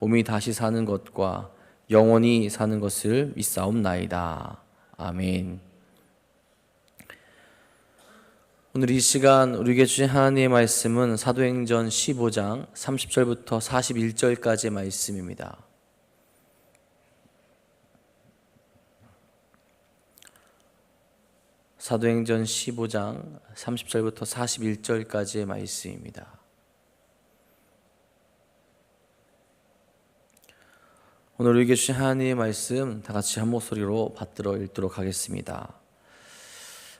몸이 다시 사는 것과 영원히 사는 것을 믿사옵나이다. 아멘. 오늘 이 시간 우리에게 주신 하나님의 말씀은 사도행전 15장 30절부터 41절까지의 말씀입니다. 사도행전 15장 30절부터 41절까지의 말씀입니다. 오늘 우리에게 주신 하나님의 말씀 다 같이 한 목소리로 받들어 읽도록 하겠습니다.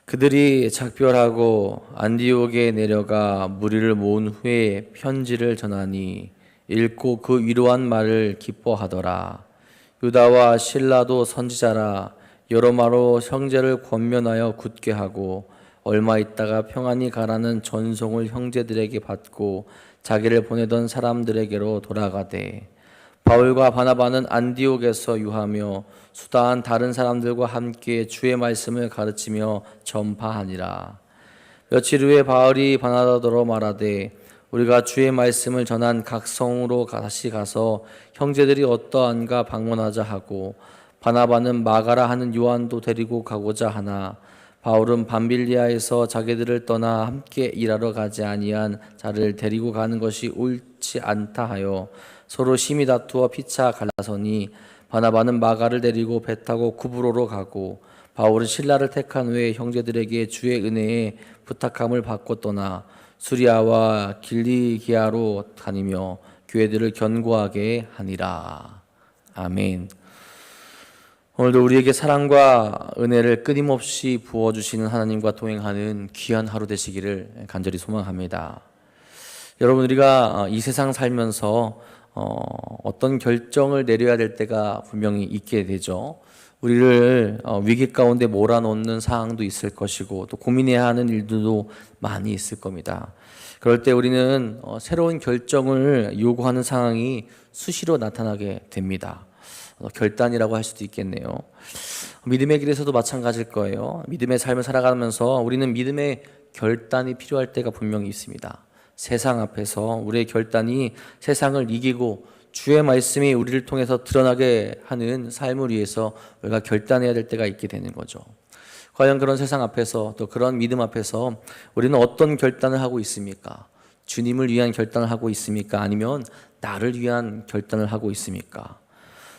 그들이 작별하고 안디옥에 내려가 무리를 모은 후에 편지를 전하니 읽고 그 위로한 말을 기뻐하더라. 유다와 실라도 선지자라 여러마로 형제를 권면하여 굳게 하고 얼마 있다가 평안히 가라는 전송을 형제들에게 받고 자기를 보내던 사람들에게로 돌아가되 바울과 바나바는 안디옥에서 유하며 수다한 다른 사람들과 함께 주의 말씀을 가르치며 전파하니라. 며칠 후에 바울이 바나바더러 말하되 우리가 주의 말씀을 전한 각 성으로 다시 가서 형제들이 어떠한가 방문하자 하고 바나바는 마가라 하는 요한도 데리고 가고자 하나 바울은 밤빌리아에서 자기들을 떠나 함께 일하러 가지 아니한 자를 데리고 가는 것이 옳지 않다 하여 서로 심히 다투어 피차 갈라서니 바나바는 마가를 데리고 배 타고 구브로로 가고 바울은 실라를 택한 후에 형제들에게 주의 은혜에 부탁함을 받고 떠나 수리아와 길리기아로 다니며 교회들을 견고하게 하니라. 아멘. 오늘도 우리에게 사랑과 은혜를 끊임없이 부어주시는 하나님과 동행하는 귀한 하루 되시기를 간절히 소망합니다. 여러분, 우리가 이 세상 살면서 어떤 결정을 내려야 될 때가 분명히 있게 되죠. 우리를 위기 가운데 몰아넣는 상황도 있을 것이고 또 고민해야 하는 일들도 많이 있을 겁니다. 그럴 때 우리는 새로운 결정을 요구하는 상황이 수시로 나타나게 됩니다. 결단이라고 할 수도 있겠네요. 믿음의 길에서도 마찬가지일 거예요. 믿음의 삶을 살아가면서 우리는 믿음의 결단이 필요할 때가 분명히 있습니다. 세상 앞에서 우리의 결단이 세상을 이기고 주의 말씀이 우리를 통해서 드러나게 하는 삶을 위해서 우리가 결단해야 될 때가 있게 되는 거죠. 과연 그런 세상 앞에서 또 그런 믿음 앞에서 우리는 어떤 결단을 하고 있습니까? 주님을 위한 결단을 하고 있습니까? 아니면 나를 위한 결단을 하고 있습니까?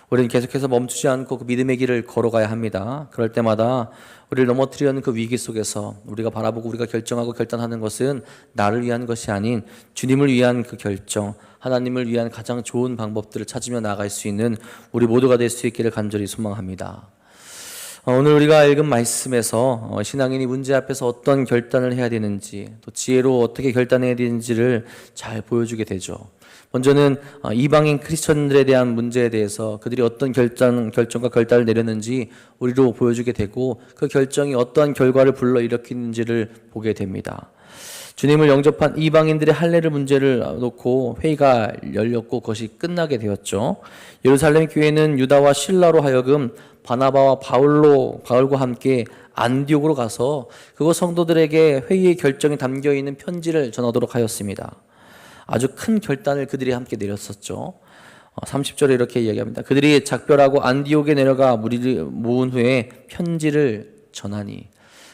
우리는 계속해서 멈추지 않고 그 믿음의 길을 걸어가야 합니다. 그럴 때마다 우리를 넘어뜨리는 그 위기 속에서 우리가 바라보고 우리가 결정하고 결단하는 것은 나를 위한 것이 아닌 주님을 위한 그 결정, 하나님을 위한 가장 좋은 방법들을 찾으며 나아갈 수 있는 우리 모두가 될 수 있기를 간절히 소망합니다. 오늘 우리가 읽은 말씀에서 신앙인이 문제 앞에서 어떤 결단을 해야 되는지 또 지혜로 어떻게 결단해야 되는지를 잘 보여주게 되죠. 먼저는 이방인 크리스천들에 대한 문제에 대해서 그들이 어떤 결정과 결단을 내렸는지 우리로 보여주게 되고 그 결정이 어떠한 결과를 불러일으키는지를 보게 됩니다. 주님을 영접한 이방인들의 할례를 문제를 놓고 회의가 열렸고 그것이 끝나게 되었죠. 예루살렘 교회는 유다와 실라로 하여금 바나바와 바울과 함께 안디옥으로 가서 그곳 성도들에게 회의의 결정이 담겨있는 편지를 전하도록 하였습니다. 아주 큰 결단을 그들이 함께 내렸었죠. 30절에 이렇게 이야기합니다. 그들이 작별하고 안디옥에 내려가 무리를 모은 후에 편지를 전하니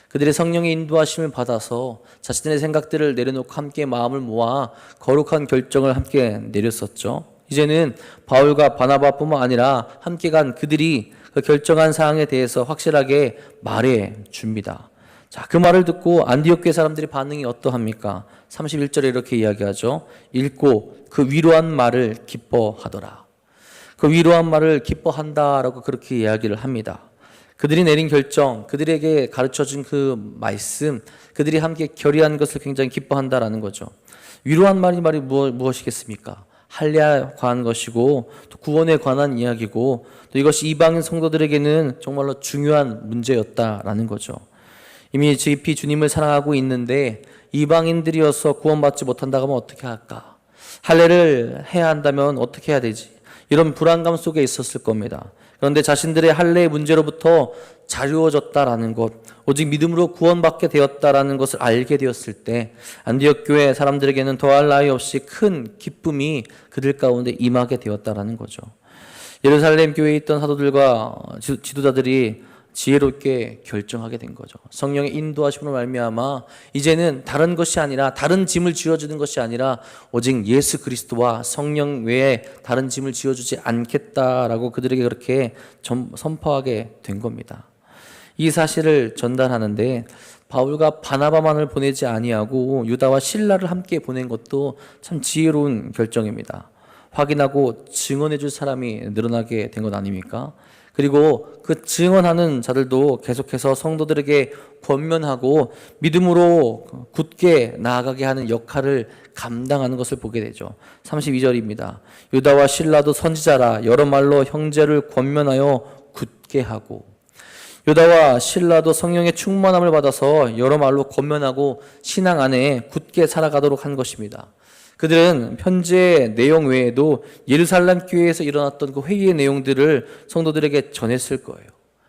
그들의 성령의 인도하심을 받아서 자신의 생각들을 내려놓고 함께 마음을 모아 거룩한 결정을 함께 내렸었죠. 이제는 바울과 바나바뿐만 아니라 함께 간 그들이 그 결정한 사항에 대해서 확실하게 말해 줍니다. 자, 그 말을 듣고 안디옥 교회 사람들의 반응이 어떠합니까? 31절에 이렇게 이야기하죠. 읽고 그 위로한 말을 기뻐하더라. 그 위로한 말을 기뻐한다라고 그렇게 이야기를 합니다. 그들이 내린 결정, 그들에게 가르쳐준 그 말씀, 그들이 함께 결의한 것을 굉장히 기뻐한다라는 거죠. 위로한 말이 무엇이겠습니까? 할례에 관한 것이고 또 구원에 관한 이야기고 또 이것이 이방인 성도들에게는 정말로 중요한 문제였다라는 거죠. 이미 깊이 주님을 사랑하고 있는데 이방인들이어서 구원받지 못한다고 하면 어떻게 할까? 할례를 해야 한다면 어떻게 해야 되지? 이런 불안감 속에 있었을 겁니다. 그런데 자신들의 할례의 문제로부터 자유해졌다라는 것, 오직 믿음으로 구원받게 되었다라는 것을 알게 되었을 때 안디옥 교회 사람들에게는 더할 나위 없이 큰 기쁨이 그들 가운데 임하게 되었다라는 거죠. 예루살렘 교회에 있던 사도들과 지도자들이 지혜롭게 결정하게 된 거죠. 성령의 인도하심으로 말미암아 이제는 다른 것이 아니라, 다른 짐을 지어주는 것이 아니라 오직 예수 그리스도와 성령 외에 다른 짐을 지어주지 않겠다라고 그들에게 그렇게 선포하게 된 겁니다. 이 사실을 전달하는데 바울과 바나바만을 보내지 아니하고 유다와 실라를 함께 보낸 것도 참 지혜로운 결정입니다. 확인하고 증언해 줄 사람이 늘어나게 된 것 아닙니까? 그리고 그 증언하는 자들도 계속해서 성도들에게 권면하고 믿음으로 굳게 나아가게 하는 역할을 감당하는 것을 보게 되죠. 32절입니다. 유다와 실라도 선지자라 여러 말로 형제를 권면하여 굳게 하고. 유다와 실라도 성령의 충만함을 받아서 여러 말로 권면하고 신앙 안에 굳게 살아가도록 한 것입니다. 그들은 편지의 내용 외에도 예루살렘 교회에서 일어났던 그 회의의 내용들을 성도들에게 전했을 거예요.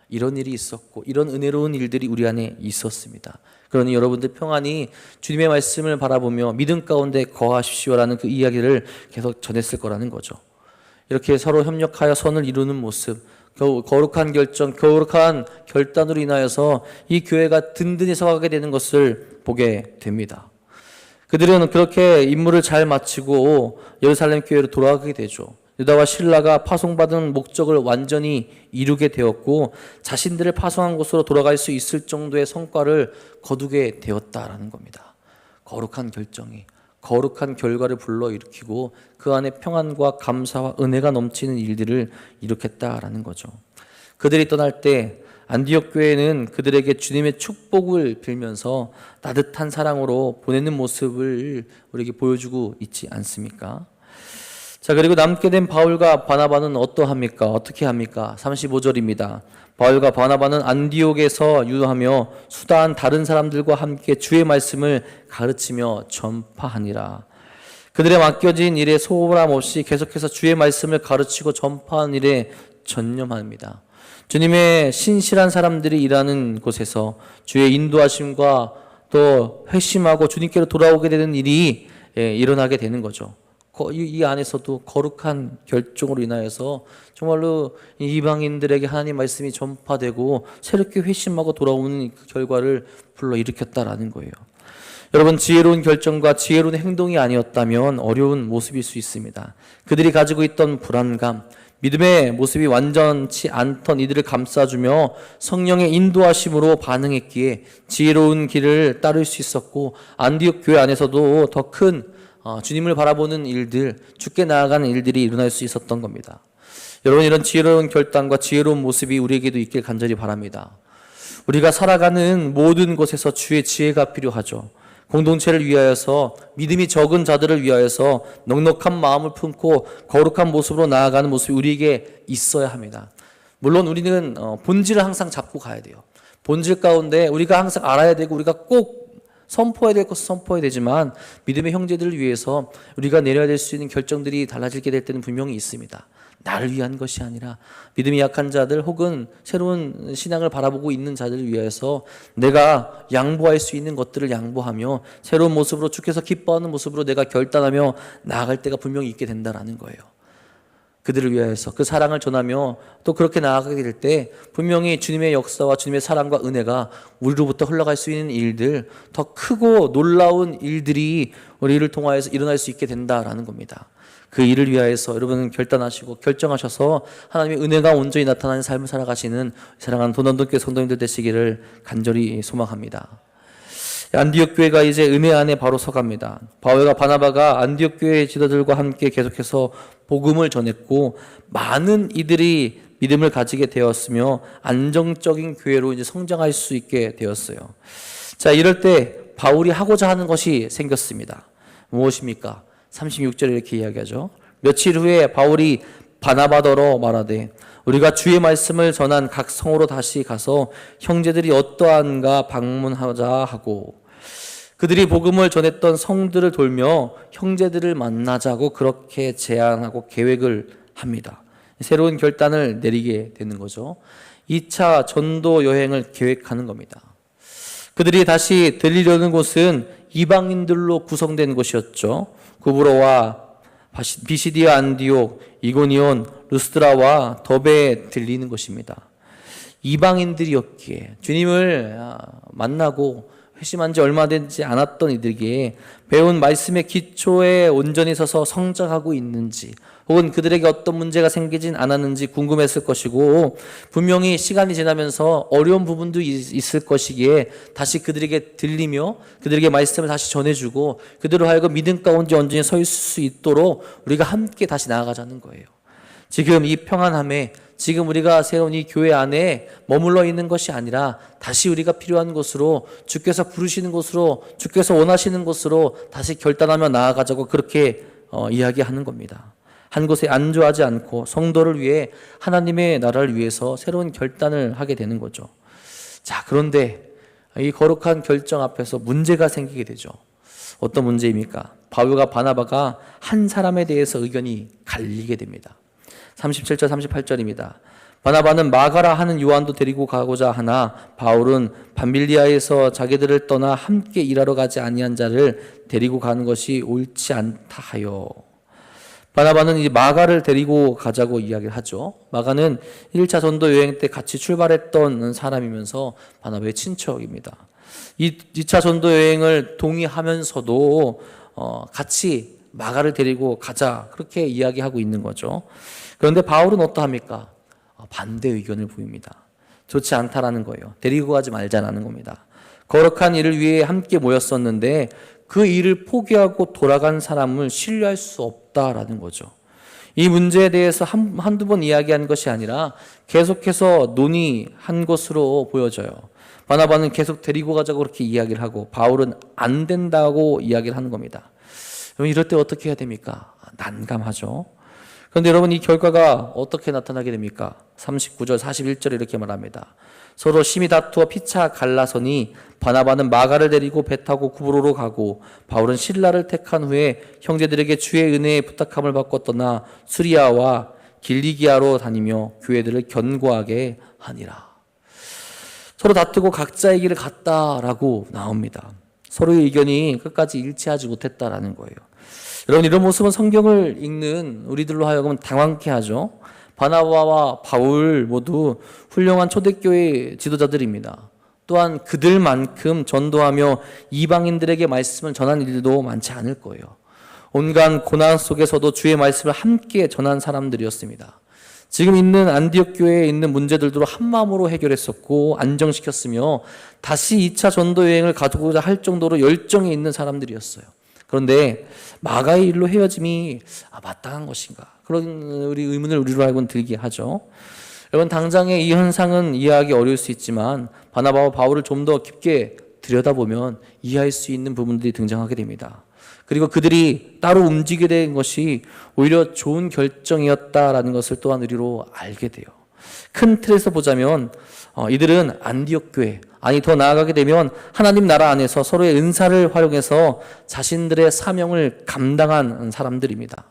이런 일이 있었고 이런 은혜로운 일들이 우리 안에 있었습니다. 그러니 여러분들 평안히 주님의 말씀을 바라보며 믿음 가운데 거하십시오라는 그 이야기를 계속 전했을 거라는 거죠. 이렇게 서로 협력하여 선을 이루는 모습, 거룩한 결정, 거룩한 결단으로 인하여서 이 교회가 든든히 서가게 되는 것을 보게 됩니다. 그들은 그렇게 임무를 잘 마치고 예루살렘 교회로 돌아가게 되죠. 유다와 실라가 파송받은 목적을 완전히 이루게 되었고 자신들을 파송한 곳으로 돌아갈 수 있을 정도의 성과를 거두게 되었다라는 겁니다. 거룩한 결정이 거룩한 결과를 불러일으키고 그 안에 평안과 감사와 은혜가 넘치는 일들을 일으켰다라는 거죠. 그들이 떠날 때 안디옥 교회는 그들에게 주님의 축복을 빌면서 따뜻한 사랑으로 보내는 모습을 우리에게 보여주고 있지 않습니까? 자, 그리고 남게 된 바울과 바나바는 어떠합니까? 어떻게 합니까? 35절입니다. 바울과 바나바는 안디옥에서 유도하며 수다한 다른 사람들과 함께 주의 말씀을 가르치며 전파하니라. 그들의 맡겨진 일에 소홀함 없이 계속해서 주의 말씀을 가르치고 전파하는 일에 전념합니다. 주님의 신실한 사람들이 일하는 곳에서 주의 인도하심과 또 회심하고 주님께로 돌아오게 되는 일이 일어나게 되는 거죠. 이 안에서도 거룩한 결정으로 인하여서 정말로 이방인들에게 하나님 말씀이 전파되고 새롭게 회심하고 돌아오는 그 결과를 불러일으켰다라는 거예요. 여러분, 지혜로운 결정과 지혜로운 행동이 아니었다면 어려운 모습일 수 있습니다. 그들이 가지고 있던 불안감, 믿음의 모습이 완전치 않던 이들을 감싸주며 성령의 인도하심으로 반응했기에 지혜로운 길을 따를 수 있었고 안디옥 교회 안에서도 더 큰 주님을 바라보는 일들, 주께 나아가는 일들이 일어날 수 있었던 겁니다. 여러분, 이런 지혜로운 결단과 지혜로운 모습이 우리에게도 있길 간절히 바랍니다. 우리가 살아가는 모든 곳에서 주의 지혜가 필요하죠. 공동체를 위하여서, 믿음이 적은 자들을 위하여서 넉넉한 마음을 품고 거룩한 모습으로 나아가는 모습이 우리에게 있어야 합니다. 물론 우리는 본질을 항상 잡고 가야 돼요. 본질 가운데 우리가 항상 알아야 되고 우리가 꼭 선포해야 될 것을 선포해야 되지만 믿음의 형제들을 위해서 우리가 내려야 될 수 있는 결정들이 달라지게 될 때는 분명히 있습니다. 나를 위한 것이 아니라 믿음이 약한 자들 혹은 새로운 신앙을 바라보고 있는 자들을 위해서 내가 양보할 수 있는 것들을 양보하며 새로운 모습으로 주께서 기뻐하는 모습으로 내가 결단하며 나아갈 때가 분명히 있게 된다라는 거예요. 그들을 위하여서 그 사랑을 전하며 또 그렇게 나아가게 될 때 분명히 주님의 역사와 주님의 사랑과 은혜가 우리로부터 흘러갈 수 있는 일들, 더 크고 놀라운 일들이 우리를 통하여서 일어날 수 있게 된다라는 겁니다. 그 일을 위하여서 여러분은 결단하시고 결정하셔서 하나님의 은혜가 온전히 나타나는 삶을 살아가시는 사랑하는 도난동교회 성도님들 되시기를 간절히 소망합니다. 안디옥 교회가 이제 은혜 안에 바로 서갑니다. 바울과 바나바가 안디옥 교회 지도들과 함께 계속해서 복음을 전했고 많은 이들이 믿음을 가지게 되었으며 안정적인 교회로 이제 성장할 수 있게 되었어요. 자, 이럴 때 바울이 하고자 하는 것이 생겼습니다. 무엇입니까? 36절에 이렇게 이야기하죠. 며칠 후에 바울이 바나바더러 말하되 우리가 주의 말씀을 전한 각 성으로 다시 가서 형제들이 어떠한가 방문하자 하고, 그들이 복음을 전했던 성들을 돌며 형제들을 만나자고 그렇게 제안하고 계획을 합니다. 새로운 결단을 내리게 되는 거죠. 2차 전도 여행을 계획하는 겁니다. 그들이 다시 들리려는 곳은 이방인들로 구성된 곳이었죠. 구브로와 비시디아, 안디옥, 이고니온, 루스드라와 더베에 들리는 것입니다. 이방인들이었기에 주님을 만나고 회심한 지 얼마 되지 않았던 이들에게 배운 말씀의 기초에 온전히 서서 성장하고 있는지, 혹은 그들에게 어떤 문제가 생기진 않았는지 궁금했을 것이고, 분명히 시간이 지나면서 어려운 부분도 있을 것이기에 다시 그들에게 들리며 그들에게 말씀을 다시 전해주고 그들로 하여금 믿음 가운데 온전히 서 있을 수 있도록 우리가 함께 다시 나아가자는 거예요. 지금 이 평안함에, 지금 우리가 세운 이 교회 안에 머물러 있는 것이 아니라 다시 우리가 필요한 곳으로, 주께서 부르시는 곳으로, 주께서 원하시는 곳으로 다시 결단하며 나아가자고 그렇게 이야기하는 겁니다. 한 곳에 안주하지 않고 성도를 위해, 하나님의 나라를 위해서 새로운 결단을 하게 되는 거죠. 자, 그런데 이 거룩한 결정 앞에서 문제가 생기게 되죠. 어떤 문제입니까? 바울과 바나바가 한 사람에 대해서 의견이 갈리게 됩니다. 37절 38절입니다. 바나바는 마가라 하는 요한도 데리고 가고자 하나 바울은 밤빌리아에서 자기들을 떠나 함께 일하러 가지 아니한 자를 데리고 가는 것이 옳지 않다 하여. 바나바는 이 마가를 데리고 가자고 이야기를 하죠. 마가는 1차 전도 여행 때 같이 출발했던 사람이면서 바나바의 친척입니다. 이 2차 전도 여행을 동의하면서도 같이 마가를 데리고 가자, 그렇게 이야기하고 있는 거죠. 그런데 바울은 어떠합니까? 반대 의견을 보입니다. 좋지 않다라는 거예요. 데리고 가지 말자라는 겁니다. 거룩한 일을 위해 함께 모였었는데 그 일을 포기하고 돌아간 사람을 신뢰할 수 없다라는 거죠. 이 문제에 대해서 한두 번 이야기한 것이 아니라 계속해서 논의한 것으로 보여져요. 바나바는 계속 데리고 가자고 그렇게 이야기를 하고 바울은 안 된다고 이야기를 하는 겁니다. 이럴 때 어떻게 해야 됩니까? 난감하죠. 그런데 여러분, 이 결과가 어떻게 나타나게 됩니까? 39절 41절 이렇게 말합니다. 서로 심히 다투어 피차 갈라서니 바나바는 마가를 데리고 배 타고 구브로로 가고 바울은 실라를 택한 후에 형제들에게 주의 은혜에 부탁함을 받고 떠나 수리아와 길리기아로 다니며 교회들을 견고하게 하니라. 서로 다투고 각자의 길을 갔다라고 나옵니다. 서로의 의견이 끝까지 일치하지 못했다라는 거예요. 여러분, 이런 모습은 성경을 읽는 우리들로 하여금 당황케 하죠. 바나바와 바울 모두 훌륭한 초대교회 지도자들입니다. 또한 그들만큼 전도하며 이방인들에게 말씀을 전한 일도 많지 않을 거예요. 온갖 고난 속에서도 주의 말씀을 함께 전한 사람들이었습니다. 지금 있는 안디옥 교회에 있는 문제들도 한마음으로 해결했었고 안정시켰으며 다시 2차 전도 여행을 가고자 할 정도로 열정이 있는 사람들이었어요. 그런데 마가의 일로 헤어짐이 마땅한 것인가? 그런 우리 의문을 우리로 하여금 들게 하죠. 여러분, 당장의 이 현상은 이해하기 어려울 수 있지만 바나바와 바울을 좀 더 깊게 들여다보면 이해할 수 있는 부분들이 등장하게 됩니다. 그리고 그들이 따로 움직이게 된 것이 오히려 좋은 결정이었다라는 것을 또한 우리로 알게 돼요. 큰 틀에서 보자면 이들은 안디옥 교회, 아니 더 나아가게 되면 하나님 나라 안에서 서로의 은사를 활용해서 자신들의 사명을 감당한 사람들입니다.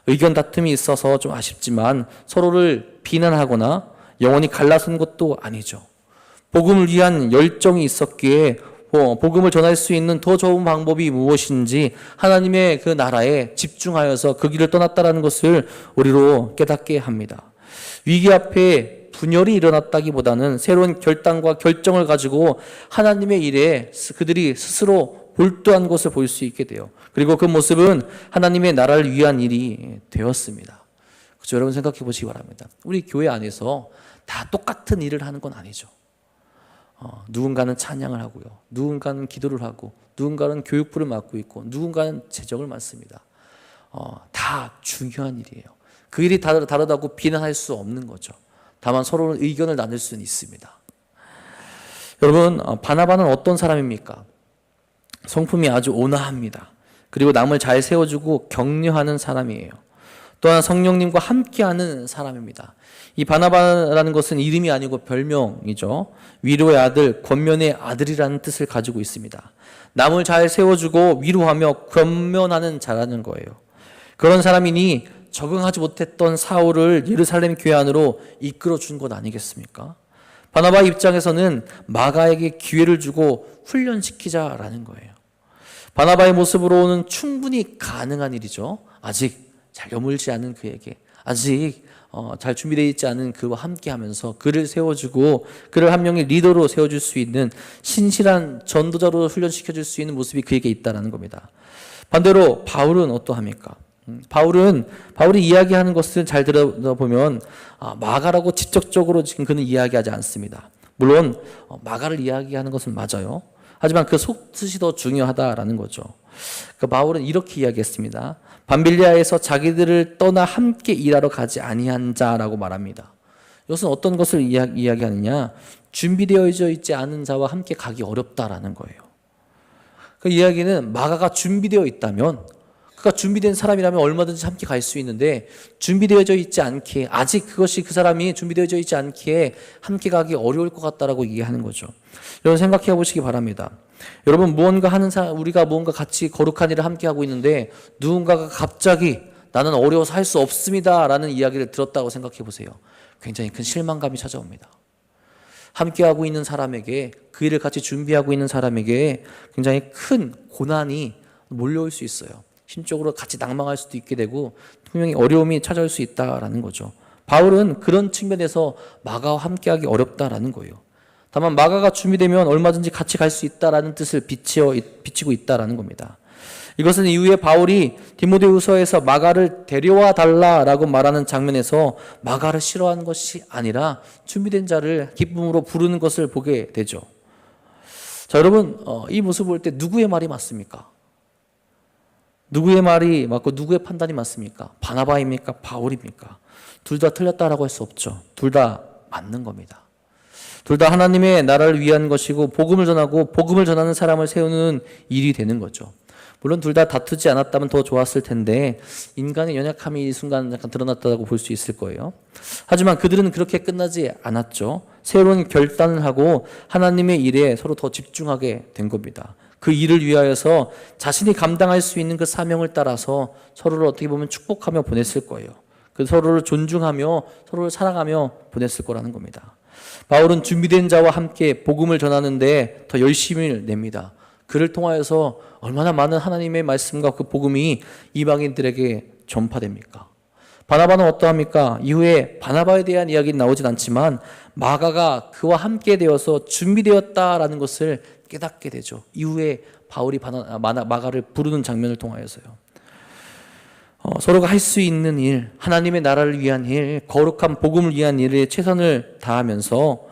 의견 다툼이 있어서 좀 아쉽지만 서로를 비난하거나 영원히 갈라선 것도 아니죠. 복음을 위한 열정이 있었기에 복음을 전할 수 있는 더 좋은 방법이 무엇인지 하나님의 그 나라에 집중하여서 그 길을 떠났다는 것을 우리로 깨닫게 합니다. 위기 앞에 분열이 일어났다기보다는 새로운 결단과 결정을 가지고 하나님의 일에 그들이 스스로 몰두한 것을 볼 수 있게 돼요. 그리고 그 모습은 하나님의 나라를 위한 일이 되었습니다. 그렇죠? 여러분, 생각해 보시기 바랍니다. 우리 교회 안에서 다 똑같은 일을 하는 건 아니죠. 누군가는 찬양을 하고요, 누군가는 기도를 하고, 누군가는 교육부를 맡고 있고, 누군가는 재정을 맡습니다. 다 중요한 일이에요. 그 일이 다르다고 비난할 수 없는 거죠. 다만 서로는 의견을 나눌 수는 있습니다. 여러분, 바나바는 어떤 사람입니까? 성품이 아주 온화합니다. 그리고 남을 잘 세워주고 격려하는 사람이에요. 또한 성령님과 함께하는 사람입니다. 이 바나바라는 것은 이름이 아니고 별명이죠. 위로의 아들, 권면의 아들이라는 뜻을 가지고 있습니다. 남을 잘 세워주고 위로하며 권면하는 자라는 거예요. 그런 사람이니 적응하지 못했던 사울을 예루살렘 교회 안으로 이끌어 준 것 아니겠습니까? 바나바 입장에서는 마가에게 기회를 주고 훈련시키자라는 거예요. 바나바의 모습으로는 충분히 가능한 일이죠. 아직 잘 여물지 않은 그에게, 아직 잘 준비되어 있지 않은 그와 함께하면서 그를 세워주고 그를 한 명의 리더로 세워줄 수 있는 신실한 전도자로 훈련시켜줄 수 있는 모습이 그에게 있다는 겁니다. 반대로 바울은 어떠합니까? 바울이 이야기하는 것을 잘 들어보면 마가라고 직접적으로 지금 그는 이야기하지 않습니다. 물론 마가를 이야기하는 것은 맞아요. 하지만 그 속뜻이 더 중요하다라는 거죠. 그 바울은 이렇게 이야기했습니다. 밤빌리아에서 자기들을 떠나 함께 일하러 가지 아니한 자라고 말합니다. 이것은 어떤 것을 이야기하느냐? 준비되어져 있지 않은 자와 함께 가기 어렵다라는 거예요. 그 이야기는 마가가 준비되어 있다면, 그가 준비된 사람이라면 얼마든지 함께 갈 수 있는데 준비되어져 있지 않기에, 아직 그것이 그 사람이 준비되어져 있지 않기에 함께 가기 어려울 것 같다라고 얘기하는 거죠. 여러분 생각해 보시기 바랍니다. 여러분 무언가 하는 사람, 우리가 무언가 같이 거룩한 일을 함께 하고 있는데 누군가가 갑자기 나는 어려워서 할 수 없습니다 라는 이야기를 들었다고 생각해 보세요. 굉장히 큰 실망감이 찾아옵니다. 함께하고 있는 사람에게, 그 일을 같이 준비하고 있는 사람에게 굉장히 큰 고난이 몰려올 수 있어요. 심적으로 같이 낭망할 수도 있게 되고 분명히 어려움이 찾아올 수 있다라는 거죠. 바울은 그런 측면에서 마가와 함께하기 어렵다라는 거예요. 다만 마가가 준비되면 얼마든지 같이 갈 수 있다라는 뜻을 비치고 있다라는 겁니다. 이것은 이후에 바울이 디모데후서에서 마가를 데려와 달라라고 말하는 장면에서 마가를 싫어하는 것이 아니라 준비된 자를 기쁨으로 부르는 것을 보게 되죠. 자, 여러분 이 모습을 볼 때 누구의 말이 맞습니까? 누구의 말이 맞고 누구의 판단이 맞습니까? 바나바입니까? 바울입니까? 둘 다 틀렸다라고 할 수 없죠. 둘 다 맞는 겁니다. 둘 다 하나님의 나라를 위한 것이고 복음을 전하고 복음을 전하는 사람을 세우는 일이 되는 거죠. 물론 둘 다 다투지 않았다면 더 좋았을 텐데 인간의 연약함이 이 순간 약간 드러났다고 볼 수 있을 거예요. 하지만 그들은 그렇게 끝나지 않았죠. 새로운 결단을 하고 하나님의 일에 서로 더 집중하게 된 겁니다. 그 일을 위하여서 자신이 감당할 수 있는 그 사명을 따라서 서로를 어떻게 보면 축복하며 보냈을 거예요. 그 서로를 존중하며 서로를 사랑하며 보냈을 거라는 겁니다. 바울은 준비된 자와 함께 복음을 전하는데 더 열심을 냅니다. 그를 통하여서 얼마나 많은 하나님의 말씀과 그 복음이 이방인들에게 전파됩니까? 바나바는 어떠합니까? 이후에 바나바에 대한 이야기는 나오진 않지만 마가가 그와 함께 되어서 준비되었다라는 것을 깨닫게 되죠. 이후에 바울이 마가를 부르는 장면을 통하여서요. 서로가 할 수 있는 일, 하나님의 나라를 위한 일, 거룩한 복음을 위한 일에 최선을 다하면서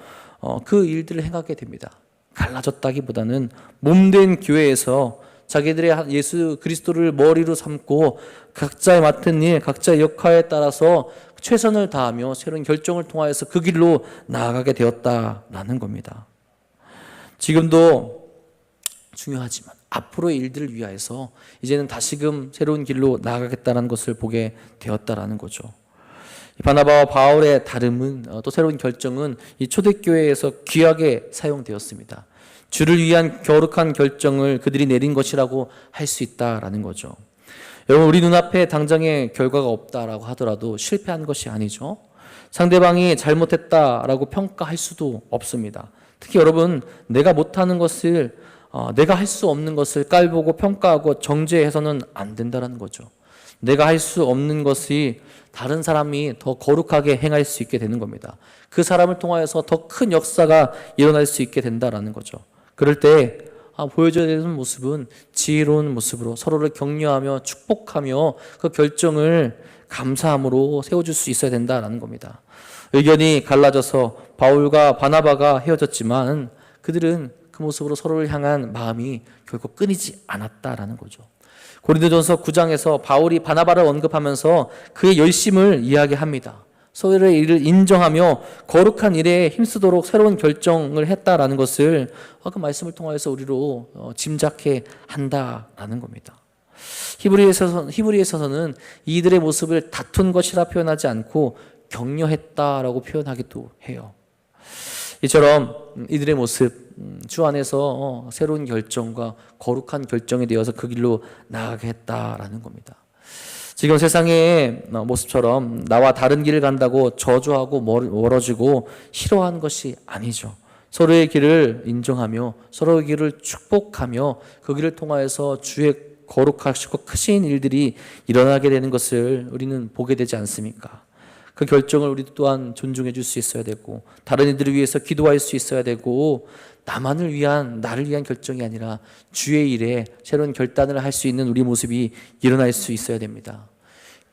그 일들을 행하게 됩니다. 갈라졌다기보다는 몸된 교회에서 자기들의 예수 그리스도를 머리로 삼고 각자의 맡은 일, 각자의 역할에 따라서 최선을 다하며 새로운 결정을 통하여서 그 길로 나아가게 되었다라는 겁니다. 지금도 중요하지만 앞으로의 일들을 위하여서 이제는 다시금 새로운 길로 나아가겠다는 것을 보게 되었다라는 거죠. 바나바와 바울의 다름은 또 새로운 결정은 이 초대교회에서 귀하게 사용되었습니다. 주를 위한 거룩한 결정을 그들이 내린 것이라고 할 수 있다라는 거죠. 여러분 우리 눈앞에 당장의 결과가 없다라고 하더라도 실패한 것이 아니죠. 상대방이 잘못했다라고 평가할 수도 없습니다. 특히 여러분 내가 못하는 것을 내가 할 수 없는 것을 깔보고 평가하고 정죄해서는 안 된다는 거죠. 내가 할 수 없는 것이 다른 사람이 더 거룩하게 행할 수 있게 되는 겁니다. 그 사람을 통하여서 더 큰 역사가 일어날 수 있게 된다는 거죠. 그럴 때 보여줘야 되는 모습은 지혜로운 모습으로 서로를 격려하며 축복하며 그 결정을 감사함으로 세워줄 수 있어야 된다는 겁니다. 의견이 갈라져서 바울과 바나바가 헤어졌지만 그들은 그 모습으로 서로를 향한 마음이 결코 끊이지 않았다라는 거죠. 고린도전서 9장에서 바울이 바나바를 언급하면서 그의 열심을 이야기합니다. 서로의 일을 인정하며 거룩한 일에 힘쓰도록 새로운 결정을 했다라는 것을 그 말씀을 통해서 우리로 짐작해 한다라는 겁니다. 히브리에서는 이들의 모습을 다툰 것이라 표현하지 않고 격려했다라고 표현하기도 해요. 이처럼 이들의 모습, 주 안에서 새로운 결정과 거룩한 결정이 되어서 그 길로 나아가게 했다라는 겁니다. 지금 세상의 모습처럼 나와 다른 길을 간다고 저주하고 멀어지고 싫어하는 것이 아니죠. 서로의 길을 인정하며 서로의 길을 축복하며 그 길을 통하여서 주의 거룩하시고 크신 일들이 일어나게 되는 것을 우리는 보게 되지 않습니까? 그 결정을 우리 또한 존중해 줄 수 있어야 되고, 다른 이들을 위해서 기도할 수 있어야 되고, 나를 위한 결정이 아니라 주의 일에 새로운 결단을 할 수 있는 우리 모습이 일어날 수 있어야 됩니다.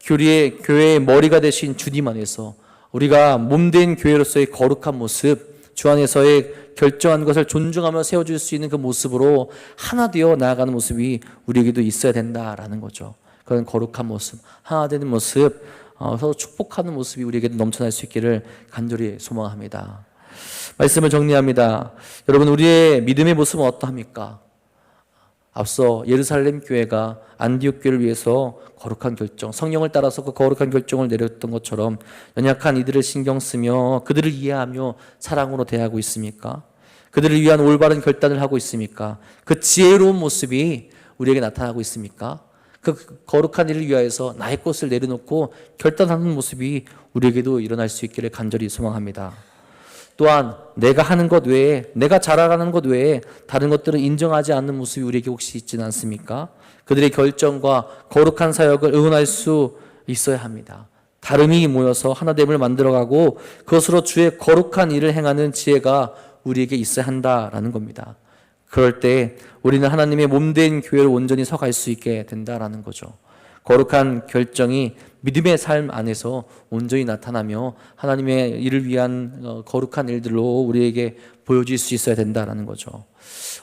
교회의 머리가 되신 주님 안에서 우리가 몸된 교회로서의 거룩한 모습, 주 안에서의 결정한 것을 존중하며 세워줄 수 있는 그 모습으로 하나 되어 나아가는 모습이 우리에게도 있어야 된다라는 거죠. 그런 거룩한 모습, 하나 되는 모습, 서로 축복하는 모습이 우리에게도 넘쳐날 수 있기를 간절히 소망합니다. 말씀을 정리합니다. 여러분, 우리의 믿음의 모습은 어떠합니까? 앞서 예루살렘 교회가 안디옥 교회를 위해서 거룩한 결정, 성령을 따라서 그 거룩한 결정을 내렸던 것처럼 연약한 이들을 신경 쓰며 그들을 이해하며 사랑으로 대하고 있습니까? 그들을 위한 올바른 결단을 하고 있습니까? 그 지혜로운 모습이 우리에게 나타나고 있습니까? 그 거룩한 일을 위하여서 나의 것을 내려놓고 결단하는 모습이 우리에게도 일어날 수 있기를 간절히 소망합니다. 또한 내가 하는 것 외에, 내가 잘하는 것 외에 다른 것들을 인정하지 않는 모습이 우리에게 혹시 있지는 않습니까? 그들의 결정과 거룩한 사역을 응원할 수 있어야 합니다. 다름이 모여서 하나됨을 만들어가고 그것으로 주의 거룩한 일을 행하는 지혜가 우리에게 있어야 한다라는 겁니다. 그럴 때 우리는 하나님의 몸된 교회를 온전히 서갈 수 있게 된다라는 거죠. 거룩한 결정이 믿음의 삶 안에서 온전히 나타나며 하나님의 일을 위한 거룩한 일들로 우리에게 보여질 수 있어야 된다라는 거죠.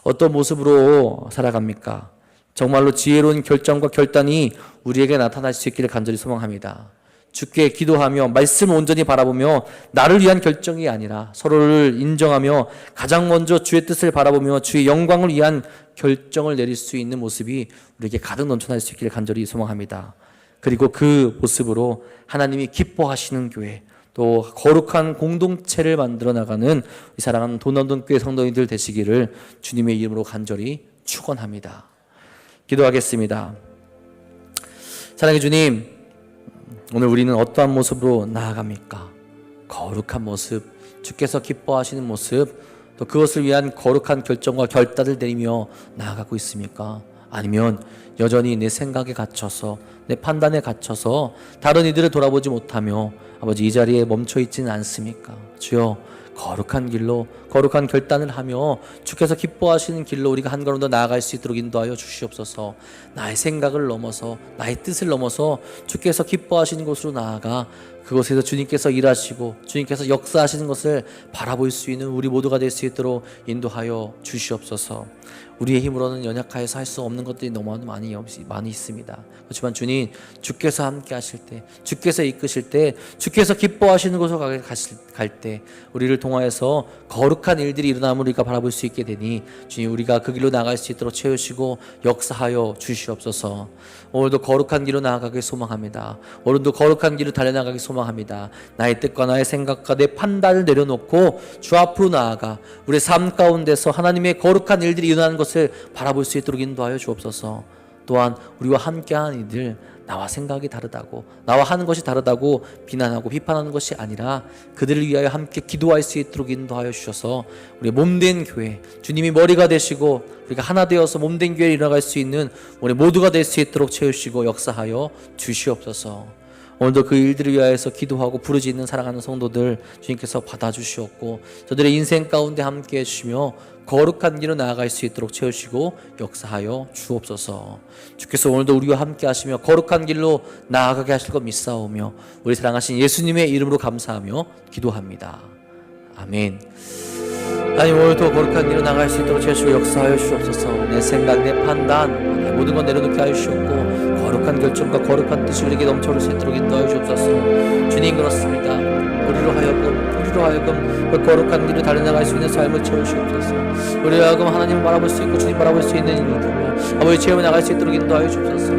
어떤 모습으로 살아갑니까? 정말로 지혜로운 결정과 결단이 우리에게 나타날 수 있기를 간절히 소망합니다. 주께 기도하며 말씀을 온전히 바라보며 나를 위한 결정이 아니라 서로를 인정하며 가장 먼저 주의 뜻을 바라보며 주의 영광을 위한 결정을 내릴 수 있는 모습이 우리에게 가득 넘쳐날 수 있기를 간절히 소망합니다. 그리고 그 모습으로 하나님이 기뻐하시는 교회, 또 거룩한 공동체를 만들어 나가는 이 사랑하는 도남동 교회 성도님들 되시기를 주님의 이름으로 간절히 축원합니다. 기도하겠습니다. 사랑의 주님, 오늘 우리는 어떠한 모습으로 나아갑니까? 거룩한 모습, 주께서 기뻐하시는 모습, 또 그것을 위한 거룩한 결정과 결단을 내리며 나아가고 있습니까? 아니면 여전히 내 생각에 갇혀서, 내 판단에 갇혀서 다른 이들을 돌아보지 못하며 아버지 이 자리에 멈춰 있지는 않습니까? 주여, 거룩한 길로 거룩한 결단을 하며 주께서 기뻐하시는 길로 우리가 한 걸음 더 나아갈 수 있도록 인도하여 주시옵소서. 나의 생각을 넘어서, 나의 뜻을 넘어서 주께서 기뻐하시는 곳으로 나아가 그곳에서 주님께서 일하시고 주님께서 역사하시는 것을 바라볼 수 있는 우리 모두가 될 수 있도록 인도하여 주시옵소서. 우리의 힘으로는 연약하여서 할 수 없는 것들이 너무 많이 있습니다. 그렇지만 주님, 주께서 함께 하실 때, 주께서 이끄실 때, 주께서 기뻐하시는 곳으로 갈 때 우리를 통하여서 거룩한 일들이 일어남을 우리가 바라볼 수 있게 되니 주님, 우리가 그 길로 나갈 수 있도록 채우시고 역사하여 주시옵소서. 오늘도 거룩한 길로 나아가길 소망합니다. 오늘도 거룩한 길로 달려나가길 소망합니다. 나의 뜻과 나의 생각과 내 판단을 내려놓고 주 앞으로 나아가 우리의 삶 가운데서 하나님의 거룩한 일들이 일어나는 것을 바라볼 수 있도록 인도하여 주옵소서. 또한 우리와 함께하는 이들, 나와 생각이 다르다고, 나와 하는 것이 다르다고 비난하고 비판하는 것이 아니라 그들을 위하여 함께 기도할 수 있도록 인도하여 주셔서 우리 몸된 교회, 주님이 머리가 되시고 우리가 하나 되어서 몸된 교회에 일어나갈 수 있는 우리 모두가 될 수 있도록 채우시고 역사하여 주시옵소서. 오늘도 그 일들을 위하여서 기도하고 부르짖는 사랑하는 성도들 주님께서 받아주시옵고 저들의 인생 가운데 함께해 주시며 거룩한 길로 나아갈 수 있도록 채우시고 역사하여 주옵소서. 주께서 오늘도 우리와 함께 하시며 거룩한 길로 나아가게 하실 것 믿사오며 우리 사랑하신 예수님의 이름으로 감사하며 기도합니다. 아멘. 하나님, 오늘도 거룩한 길로 나갈 수 있도록 채우시고 역사하여 주옵소서. 내 생각, 내 판단, 내 모든 것 내려놓게 하여 주옵고 거룩한 결정과 거룩한 뜻이 우리에게 넘쳐올 수 있도록 인도하여 주옵소서. 주님, 그렇습니다. 우리로 하여금 그 거룩한 길을 달려나갈 수 있는 삶을 채우시옵소서. 우리로 하여금 하나님을 바라볼 수 있고 주님 바라볼 수 있는 일들로 아버지 체험에 나갈 수 있도록 인도하여 주옵소서.